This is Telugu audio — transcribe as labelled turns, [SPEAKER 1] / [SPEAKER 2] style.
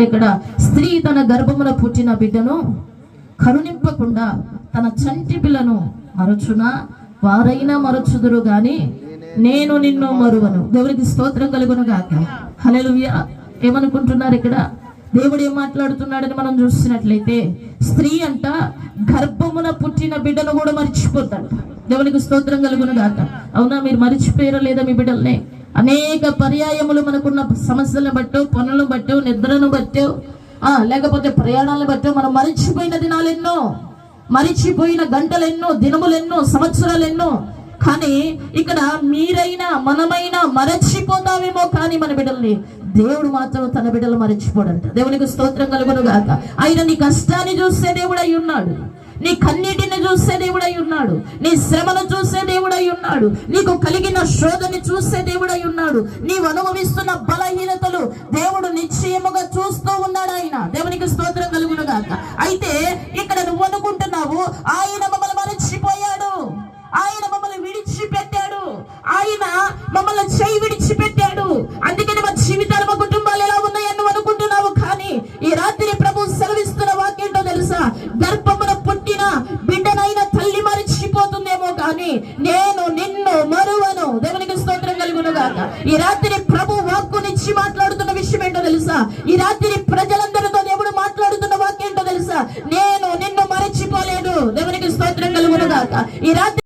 [SPEAKER 1] ఇక్కడ స్త్రీ తన గర్భమున పుట్టిన బిడ్డను కరుణింపకుండా తన చంటి పిల్లను మరచునా, వారైనా మరచుదురు గాని నేను నిన్ను మరువను. దేవునికి స్తోత్రం కలుగును గాక. హల్లెలూయా. ఏమనుకుంటున్నారు ఇక్కడ? దేవుడు ఏం మాట్లాడుతున్నాడని మనం చూసినట్లయితే, స్త్రీ అంట గర్భమున పుట్టిన బిడ్డను కూడా మర్చిపోతాడు. దేవునికి స్తోత్రం కలుగును గాక. అవునా? మీరు మర్చిపోయారా లేదా మీ బిడ్డల్ని? అనేక పర్యాయములు మనకున్న సమస్యలను బట్టో, పనులను బట్టో, నిద్రను బట్టో, లేకపోతే ప్రయాణాలను బట్టో మనం మరిచిపోయిన దినాలు ఎన్నో, మరిచిపోయిన గంటలు ఎన్నో, దినములెన్నో, సంవత్సరాలు ఎన్నో. కానీ ఇక్కడ మీరైనా మనమైనా మరచిపోతామేమో, కానీ మన బిడ్డల్ని దేవుడు మాత్రం తన బిడ్డలు మరచిపోడంట. దేవునికి స్తోత్రం కలుగును గాక. ఆయన నీ కష్టాన్ని చూసే దేవుడు అయి ఉన్నాడు, నీ కన్నీటిని చూసే దేవుడై ఉన్నాడు, నీ శ్రమను చూసే దేవుడై ఉన్నాడు, నీకు కలిగిన శోధని చూసే దేవుడై ఉన్నాడు, నీవు అనుభవిస్తున్న బలహీనతలు దేవుడు నిశ్చయముగా చూస్తూ ఉన్నాడు ఆయన. దేవునికి స్తోత్రం కలుగును గాక. అయితే ఇక్కడ నువ్వు అనుకుంటున్నావు ఆయన మమ్మల్ని మరచిపోయాడు, ఆయన మమ్మల్ని విడిచిపెట్టాడు, ఆయన మమ్మల్ని చేయి విడిచిపెట్టాడు, అందుకని మా జీవితాలు, మా కుటుంబాలు ఎలా ఉన్నాయని నువ్వు అనుకుంటున్నావు. కానీ ఈ రాత్రి ప్రభు సెలవిస్తున్న వాక్యంతో తెలుసా, గర్భమున పుట్టిన బిడ్డనైన తల్లి మరిచిపోతుందేమో, కానీ నేను నిన్ను మరువను. దేవునికి స్తోత్రం కలుగును గాక. ఈ రాత్రి